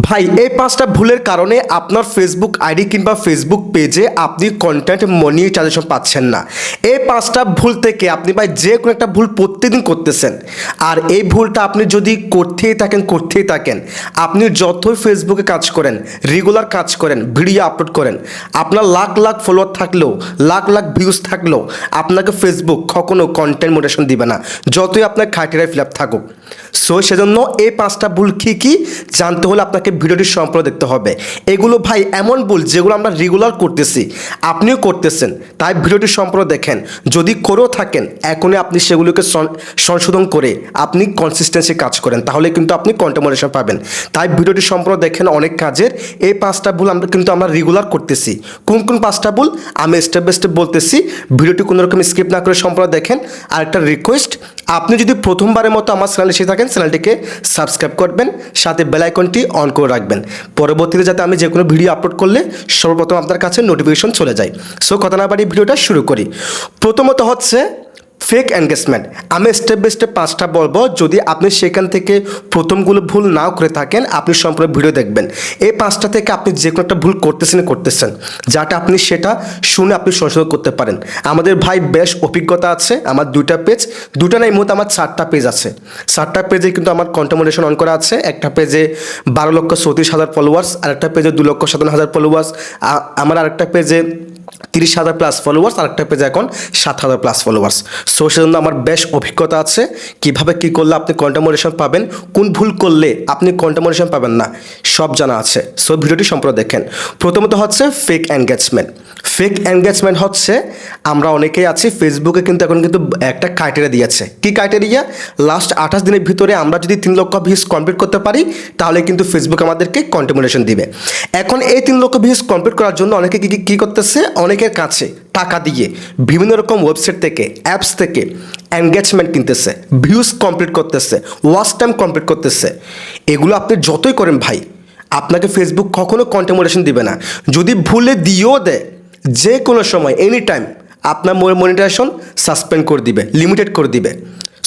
ভাই এই পাঁচটা ভুলের কারণে আপনার ফেসবুক আইডি কিংবা ফেসবুক পেজে আপনি কন্টেন্ট মনিটাইজেশন পাচ্ছেন না। এই পাঁচটা ভুল থেকে আপনি ভাই যে কোনো একটা ভুল প্রত্যেকদিন করতেছেন, আর এই ভুলটা আপনি যদি করতেই থাকেন আপনি যতই ফেসবুকে কাজ করেন, রেগুলার কাজ করেন, ভিডিও আপলোড করেন, আপনার লাখ লাখ ফলোয়ার থাকলেও, লাখ লাখ ভিউজ থাকলেও আপনাকে ফেসবুক কখনো কন্টেন্ট মনিটাইজেশন দিবে না, যতই আপনার ক্রাইটেরিয়া ফিল আপ থাকুক। সো সেজন্য এই পাঁচটা ভুল কী জানতে হলে আপনাকে ভিডিওটি সম্পূর্ণ দেখতে হবে। এগুলো ভাই এমন ভুল যেগুলো আমরা রেগুলার করতেছি, আপনিও করতেছেন, তাই ভিডিওটি সম্পূর্ণ দেখেন। যদি করেও থাকেন এখনই আপনি সেগুলোকে সংশোধন করে আপনি কনসিস্টেন্সি কাজ করেন, তাহলে কিন্তু আপনি কন্টেন্ট মনিটাইজেশন পাবেন। তাই ভিডিওটি সম্পূর্ণ দেখেন। অনেক কাজের এই পাঁচটা ভুল আমরা রেগুলার করতেছি। কোন পাঁচটা ভুল আমি স্টেপ বাই স্টেপ বলতেছি, ভিডিওটি কোনো রকম স্কিপ না করে সম্পূর্ণ দেখেন। আর একটা রিকোয়েস্ট, আপনি যদি প্রথমবারের মতো আমার চ্যানেলে এসে থাকেন চ্যানেলটিকে সাবস্ক্রাইব করবেন, সাথে বেল আইকনটি অন করে রাখবেন, পরবর্তীতে যাতে আমি যে কোনো ভিডিও আপলোড করলে সর্বপ্রথম আপনার কাছে নোটিফিকেশন চলে যায়। সো কথা না বাড়িয়ে ভিডিওটা শুরু করি। প্রথমত হচ্ছে ফেক এনগেজমেন্ট। আমি স্টেপ বাই স্টেপ পাঁচটা বলবো, যদি আপনি সেখান থেকে প্রথমগুলো ভুল নাও করে থাকেন আপনি সম্পূর্ণ ভিডিও দেখবেন। এই পাঁচটা থেকে আপনি যে কোনো একটা ভুল করতেছেন যাতে আপনি সেটা শুনে আপনি সংশোধন করতে পারেন। আমাদের ভাই বেশ অভিজ্ঞতা আছে, আমার দুটা না, এই মুহূর্তে আমার 4টা পেজ আছে। 4টা পেজে কিন্তু আমার কন্টেন্ট মনিটাইজেশন অন করা আছে। একটা পেজে 12,34,000 ফলোয়ার্স, আরেকটা পেজে 2,57,000 ফলোয়ার্স, আমার আরেকটা পেজে 30,000 প্লাস ফলোয়ার্স, আরেকটা পেজে এখন 7,000 প্লাস ফলোয়ার্স। সো সেজন্য আমার বেশ অভিজ্ঞতা আছে কীভাবে কী করলে আপনি কন্টেন্ট মনিটাইজেশন পাবেন, কোন ভুল করলে আপনি কন্টেন্ট মনিটাইজেশন পাবেন না, সব জানা আছে। সো ভিডিওটি সম্পূর্ণ দেখেন। প্রথমত হচ্ছে ফেক এনগেজমেন্ট। ফেক এনগেজমেন্ট হচ্ছে, আমরা অনেকেই আছি ফেসবুকে কিন্তু এখন কিন্তু একটা ক্রাইটেরিয়া দিয়েছে। কি ক্রাইটেরিয়া? লাস্ট 28 দিনের ভিতরে আমরা যদি 3 লক্ষ ভিউজ কমপ্লিট করতে পারি তাহলে কিন্তু ফেসবুক আমাদেরকে কন্টেন্ট মনিটাইজেশন দিবে। এখন এই 3 লক্ষ ভিউজ কমপ্লিট করার জন্য অনেকে কী করতেছে, অনেকের কাছে টাকা দিয়ে বিভিন্ন রকম ওয়েবসাইট থেকে, অ্যাপস থেকে এনগেজমেন্ট কিনতেছে, ভিউজ কমপ্লিট করতেছে, ওয়াচ টাইম কমপ্লিট করতেছে। এগুলো আপনি যতই করেন ভাই, আপনাকে ফেসবুক কখনো কন্টেন্ট মনিটাইজেশন দিবে না। যদি ভুলে দিয়েও দেয়, যে কোনো সময় এনি টাইম আপনার মনিটাইজেশন সাসপেন্ড করে দিবে, লিমিটেড করে দিবে।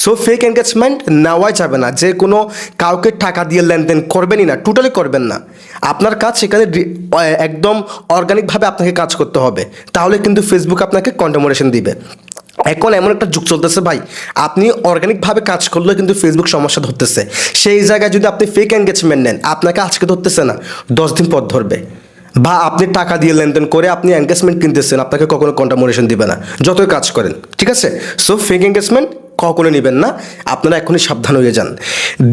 সো ফেক এনগেজমেন্ট নেওয়াই যাবে না। যে কোনো কাউকে টাকা দিয়ে লেনদেন করবেনই না, টোটালি করবেন না। আপনার কাজ সেখানে একদম অর্গানিকভাবে আপনাকে কাজ করতে হবে, তাহলে কিন্তু ফেসবুক আপনাকে কন্টেন্ট মনিটাইজেশন দিবে। এখন এমন একটা যুগ চলতেছে ভাই, আপনি অর্গানিকভাবে কাজ করলেও কিন্তু ফেসবুক সমস্যা ধরতেছে। সেই জায়গায় যদি আপনি ফেক এনগেজমেন্ট নেন, আপনাকে আজকে ধরতেছে না, 10 দিন পর ধরবে। বা আপনি টাকা দিয়ে লেনদেন করে আপনি এনগেজমেন্ট কিনতেছেন, আপনাকে কখনো কন্টেন্ট মনিটাইজেশন দিবে না, যতই কাজ করেন। ঠিক আছে? সো ফেক এনগেজমেন্ট কখনো নেবেন না, আপনারা এখনই সাবধান হয়ে যান।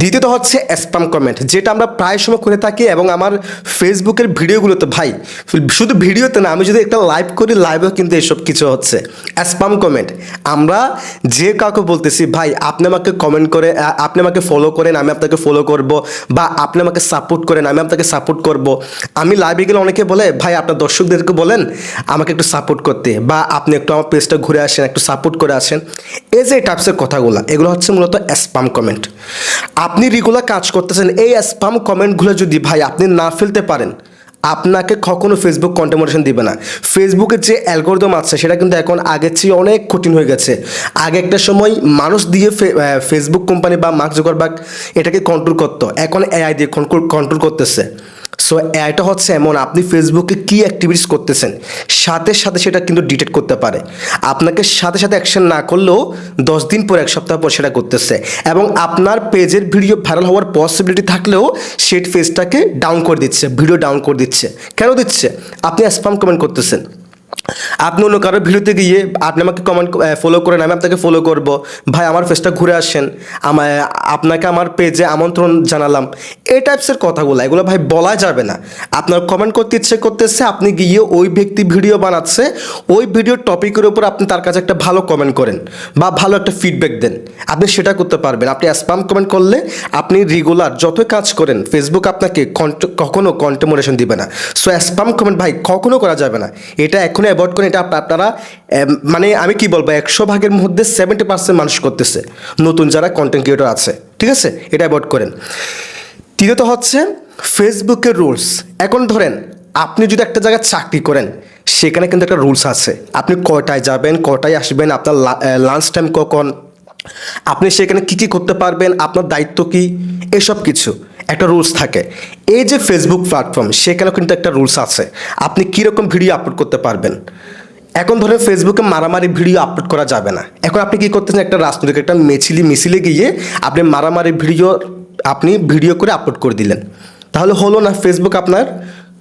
দ্বিতীয়ত হচ্ছে স্প্যাম কমেন্ট, যেটা আমরা প্রায় সময় করে থাকি। এবং আমার ফেসবুকের ভিডিওগুলোতে ভাই, শুধু ভিডিওতে না, আমি যদি একটা লাইভ করি, লাইভেও কিন্তু এসব কিছু হচ্ছে। স্প্যাম কমেন্ট, আমরা যে কাউকে বলতেছি ভাই আপনি আমাকে কমেন্ট করে, আপনি আমাকে ফলো করেন, আমি আপনাকে ফলো করব, বা আপনি আমাকে সাপোর্ট করেন, আমি আপনাকে সাপোর্ট করব। আমি লাইভে গেলে অনেকে বলে ভাই আপনার দর্শকদেরকে বলেন আমাকে একটু সাপোর্ট করতে, বা আপনি একটু আমার পেজটা ঘুরে আসেন, একটু সাপোর্ট করে আসেন। এই যে টাইপসের কথাগুলো, এগুলো হচ্ছে মূলত স্প্যাম কমেন্ট। আপনি রেগুলার কাজ করতেছেন, এই স্প্যাম কমেন্টগুলো যদি ভাই আপনি না ফেলতে পারেন, আপনাকে কখনো ফেসবুক কন্টেন্ট মনিটাইজেশন দিবে না। ফেসবুকের যে অ্যালগরিদম আছে সেটা কিন্তু এখন আগের চেয়ে অনেক কঠিন হয়ে গেছে। আগে একটা সময় মানুষ দিয়ে ফেসবুক কোম্পানি বা মার্ক জুকারবার্গ এটাকে কন্ট্রোল করতো, এখন এআই দিয়ে কন্ট্রোল করতেছে। সো এআইটা হচ্ছে এমন, আপনি ফেসবুকে কী অ্যাক্টিভিটিস করতেছেন সাথে সাথে সেটা কিন্তু ডিটেক্ট করতে পারে। আপনাকে সাথে সাথে অ্যাকশন না করলেও 10 দিন পর, 1 সপ্তাহ পর সেটা করতেছে। এবং আপনার পেজের ভিডিও ভাইরাল হওয়ার পসিবিলিটি থাকলেও সেই পেজটাকে ডাউন করে দিচ্ছে, ভিডিও ডাউন করে দিচ্ছে। কেন দিচ্ছে? আপনি স্প্যাম কমেন্ট করতেছেন। আপনি অন্য কারোর ভিডিওতে গিয়ে আপনি আমাকে ফলো করেন, আমি আপনাকে ফলো করব, ভাই আমার পেজটা ঘুরে আসেন, আপনাকে আমার পেজে আমন্ত্রণ জানালাম। এই টাইপসের কথাগুলো, এগুলো ভাই বলা যাবে না। আপনার কমেন্ট করতে ইচ্ছে করতেছে, আপনি গিয়ে ওই ব্যক্তি ভিডিও বানাচ্ছে, ওই ভিডিওর টপিকের উপর আপনি তার কাছে একটা ভালো কমেন্ট করেন বা ভালো একটা ফিডব্যাক দেন, আপনি সেটা করতে পারবেন। আপনি স্প্যাম কমেন্ট করলে আপনি রেগুলার যতই কাজ করেন ফেসবুক আপনাকে কখনো কন্টেন্ট মনিটাইজেশন দিবে না। সো স্প্যাম কমেন্ট ভাই কখনো করা যাবে না, এটা এখনই অ্যাভয়েড করেন। এটা আপনারা মানে আমি কি বলবো, 100 ভাগের মধ্যে 70% মানুষ করতেছে, নতুন যারা কন্টেন্ট ক্রিয়েটর আছে। ঠিক আছে? এটা অ্যাভয়েড করেন। তৃতীয়ত হচ্ছে ফেসবুকের রুলস। এখন ধরেন আপনি যদি একটা জায়গায় চাকরি করেন, সেখানে কিন্তু একটা রুলস আছে, আপনি কয়টায় যাবেন, কয়টায় আসবেন, আপনার লাঞ্চ টাইম কখন, আপনি সেখানে কী কী করতে পারবেন, আপনার দায়িত্ব কী, এসব কিছু। একটা রুলস থাকে। এই যে ফেসবুক প্ল্যাটফর্ম, সেখানেও কিন্তু একটা রুলস আছে, আপনি কীরকম ভিডিও আপলোড করতে পারবেন। এখন ধরেন ফেসবুকে মারামারি ভিডিও আপলোড করা যাবে না। এখন আপনি কী করতেছেন, একটা রাজনৈতিক একটা মিছিলে গিয়ে আপনি মারামারি ভিডিও করে আপলোড করে দিলেন, তাহলে হলো না। ফেসবুক আপনার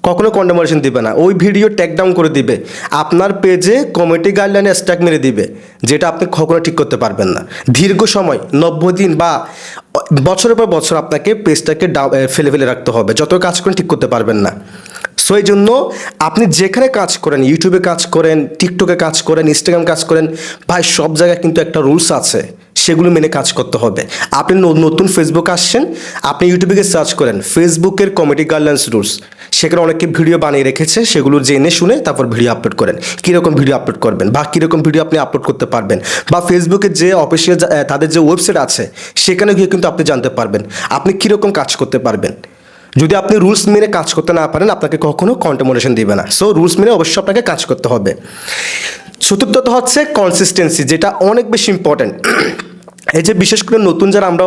কখনো কন্ডেমনেশন দিবে না, ওই ভিডিও ট্যাগ ডাউন করে দিবে, আপনার পেজে কমিউনিটি গাইডলাইনে স্ট্রাইক মেরে দিবে, যেটা আপনি কখনো ঠিক করতে পারবেন না। দীর্ঘ সময় 90 দিন বা বছরের পর বছর আপনাকে পেজটাকে ফেলে রাখতে হবে, যত কাজ করেন ঠিক করতে পারবেন না। সো এই জন্য আপনি যেখানে কাজ করেন, ইউটিউবে কাজ করেন, টিকটকে কাজ করেন, ইনস্টাগ্রাম কাজ করেন, ভাই সব জায়গায় কিন্তু একটা রুলস আছে, সেগুলো মেনে কাজ করতে হবে। আপনি নতুন ফেসবুক আসছেন, আপনি ইউটিউবে গিয়ে সার্চ করেন ফেসবুকের কমিউনিটি গাইডলাইন্স রুলস, সেখানে অনেকে ভিডিও বানিয়ে রেখেছে, সেগুলো জেনে শুনে তারপর ভিডিও আপলোড করেন। কীরকম ভিডিও আপলোড করবেন বা কীরকম ভিডিও আপনি আপলোড করতে পারবেন, বা ফেসবুকের যে অফিসিয়াল তাদের যে ওয়েবসাইট আছে, সেখানে গিয়ে কিন্তু আপনি জানতে পারবেন আপনি কীরকম কাজ করতে পারবেন। যদি আপনি রুলস মেনে কাজ করতে না পারেন, আপনাকে কখনো কন্ডেমনেশন দিবে না। সো রুলস মেনে অবশ্যই আপনাকে কাজ করতে হবে। চতুর্থত হচ্ছে কনসিস্টেন্সি, যেটা অনেক বেশি ইম্পর্ট্যান্ট। এই যে বিশেষ করে নতুন যারা আমরা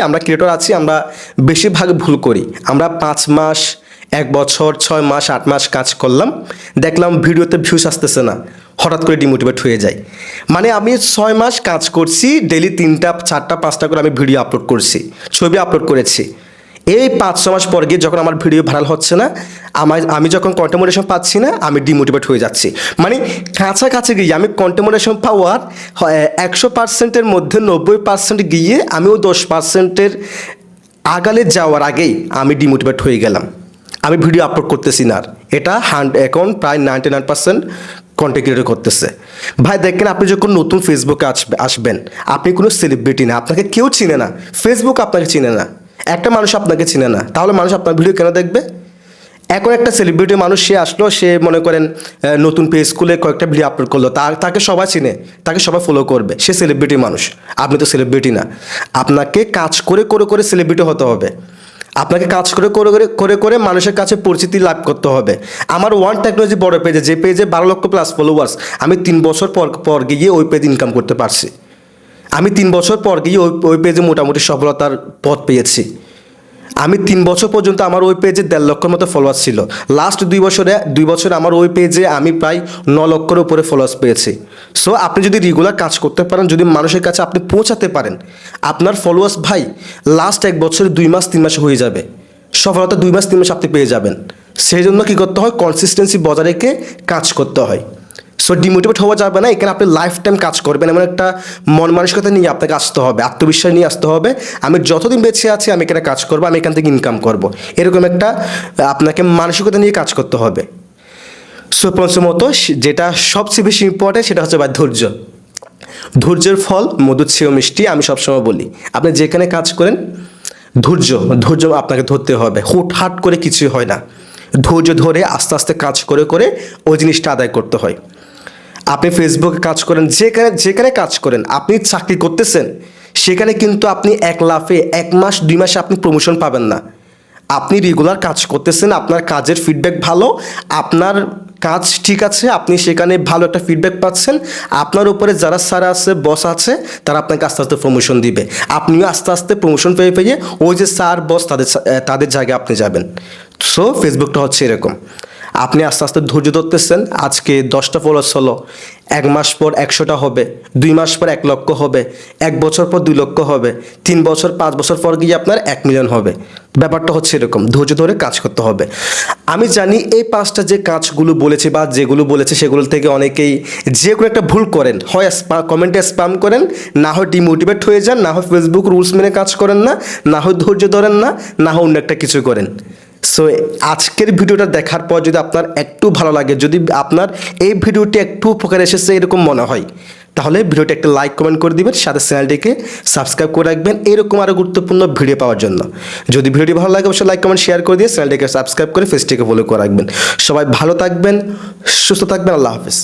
আমরা ক্রিয়েটর আছি, আমরা বেশিরভাগ ভুল করি। আমরা 5 মাস, 1 বছর, 6 মাস, 8 মাস কাজ করলাম, দেখলাম ভিডিওতে ভিউস আসতেছে না, হঠাৎ করে ডিমোটিভেট হয়ে যায়। মানে আমি 6 মাস কাজ করছি, ডেলি 3টা, 4টা, 5টা করে আমি ভিডিও আপলোড করছি, ছবি আপলোড করেছি। এই 5-6 মাস পর গিয়ে যখন আমার ভিডিও ভাইরাল হচ্ছে না, আমি যখন কন্টেমোনেশন পাচ্ছি না, আমি ডিমোটিভেট হয়ে যাচ্ছি। মানে কাছাকাছি গিয়ে আমি কন্টেমোনেশন পাওয়ার 100%-এর মধ্যে 90% গিয়ে আমিও 10%-এর আগালে যাওয়ার আগেই আমি ডিমোটিভেট হয়ে গেলাম, আমি ভিডিও আপলোড করতেছি না। আর এটা এখন প্রায় 99% কন্টেন্ট ক্রিয়েটর করতেছে। ভাই দেখেন, আপনি যখন নতুন ফেসবুকে আসবেন, আপনি কোনো সেলিব্রিটি না, আপনাকে কেউ চিনে না, ফেসবুক আপনাকে চিনে না, একটা মানুষ আপনাকে চিনে না, তাহলে মানুষ আপনার ভিডিও কেন দেখবে? এখন একটা সেলিব্রিটি মানুষ, সে আসলো, সে মনে করেন নতুন পেজ খুলে কয়েকটা ভিডিও আপলোড করলো, তাকে সবাই চিনে, তাকে সবাই ফলো করবে, সে সেলিব্রিটি মানুষ। আপনি তো সেলিব্রিটি না, আপনাকে কাজ করে সেলিব্রিটি হতে হবে। আপনাকে কাজ করে মানুষের কাছে পরিচিতি লাভ করতে হবে। আমার ওয়ান টেকনোলজি বড় পেজে, যে পেজে 12 লক্ষ প্লাস ফলোয়ার্স, আমি 3 বছর পর গিয়ে ওই পেজ ইনকাম করতে পারছি। আমি 3 বছর পর গিয়ে ওই পেজে মোটামুটি সফলতার পথ পেয়েছি। আমি 3 বছর পর্যন্ত আমার ওই পেজে 1.5 লক্ষের মতো ফলোয়ার্স ছিল। লাস্ট 2 বছরে আমার ওই পেজে আমি প্রায় 9 লক্ষের উপরে ফলোয়ার্স পেয়েছি। সো আপনি যদি রেগুলার কাজ করতে পারেন, যদি মানুষের কাছে আপনি পৌঁছাতে পারেন, আপনার ফলোয়ার্স ভাই লাস্ট 1 বছরে 2 মাস 3 মাসে হয়ে যাবে। সফলতা 2 মাস 3 মাস আপনি পেয়ে যাবেন। সেই জন্য কী করতে হয়, কনসিস্টেন্সি বজায় রেখে কাজ করতে হয়। সো ডিমোটিভেট হওয়া যাবে না, এখানে আপনি লাইফ টাইম কাজ করবেন, এমন একটা মন মানসিকতা নিয়ে আপনাকে আসতে হবে, আত্মবিশ্বাস নিয়ে আসতে হবে। আমি যতদিন বেঁচে আছি আমি এখানে কাজ করবো, আমি এখান থেকে ইনকাম করব, এরকম একটা আপনাকে মানসিকতা নিয়ে কাজ করতে হবে। সো পঞ্চমত, যেটা সবচেয়ে বেশি ইম্পর্টেন্ট, সেটা হচ্ছে ভাই ধৈর্য। ধৈর্যের ফল মধুর চেয়েও মিষ্টি, আমি সবসময় বলি। আপনি যেখানে কাজ করেন, ধৈর্য আপনাকে ধরতে হবে। হুটহাট করে কিছুই হয় না, ধৈর্য ধরে আস্তে আস্তে কাজ করে ওই জিনিসটা আদায় করতে হয়। আপনি ফেসবুকে কাজ করেন, যেখানে কাজ করেন, আপনি চাকরি করতেছেন, সেখানে কিন্তু আপনি 1 লাফে 1 মাস 2 মাসে আপনি প্রমোশন পাবেন না। আপনি রেগুলার কাজ করতেছেন, আপনার কাজের ফিডব্যাক ভালো, আপনার কাজ ঠিক আছে, আপনি সেখানে ভালো একটা ফিডব্যাক পাচ্ছেন, আপনার উপরে যারা স্যার আছে, বস আছে, তারা আপনাকে আস্তে আস্তে প্রমোশন দিবে, আপনিও আস্তে আস্তে প্রমোশন পেয়ে ওই যে স্যার বস তাদের জায়গায় আপনি যাবেন। সো ফেসবুকটা হচ্ছে এরকম, আপনি আস্তে আস্তে ধৈর্য ধরতেছেন। আজকে 10টা ফলোয়ার্স হলো, 1 মাস পর 100টা হবে, 2 মাস পর 1 লক্ষ হবে, 1 বছর পর 2 লক্ষ হবে, 3 বছর 5 বছর পর গিয়ে আপনার 1 মিলিয়ন হবে। ব্যাপারটা হচ্ছে এরকম, ধৈর্য ধরে কাজ করতে হবে। আমি জানি এই 5টা যে কাজগুলো বলেছি বা যেগুলো বলেছে, সেগুলো থেকে অনেকেই যে কোনো একটা ভুল করেন, হয় কমেন্টে স্প্যাম করেন, না হয় ডিমোটিভেট হয়ে যান, না হয় ফেসবুক রুলস মেনে কাজ করেন না, না হয় ধৈর্য ধরেন না, না হয় অন্য একটা কিছু করেন। সো আজকের ভিডিওটা দেখার পর যদি আপনার একটু ভালো লাগে, যদি আপনার এই ভিডিওটি একটু উপকার এসেছে এরকম মনে হয়, তাহলে ভিডিওটি একটা লাইক কমেন্ট করে দিবেন, সাথে চ্যানেলটিকে সাবস্ক্রাইব করে রাখবেন এরকম আরও গুরুত্বপূর্ণ ভিডিও পাওয়ার জন্য। যদি ভিডিওটি ভালো লাগে অবশ্যই লাইক কমেন্ট শেয়ার করে দিয়ে চ্যানেলটিকে সাবস্ক্রাইব করে পেজটিকে ফলো করে রাখবেন। সবাই ভালো থাকবেন, সুস্থ থাকবেন, আল্লাহ হাফেজ।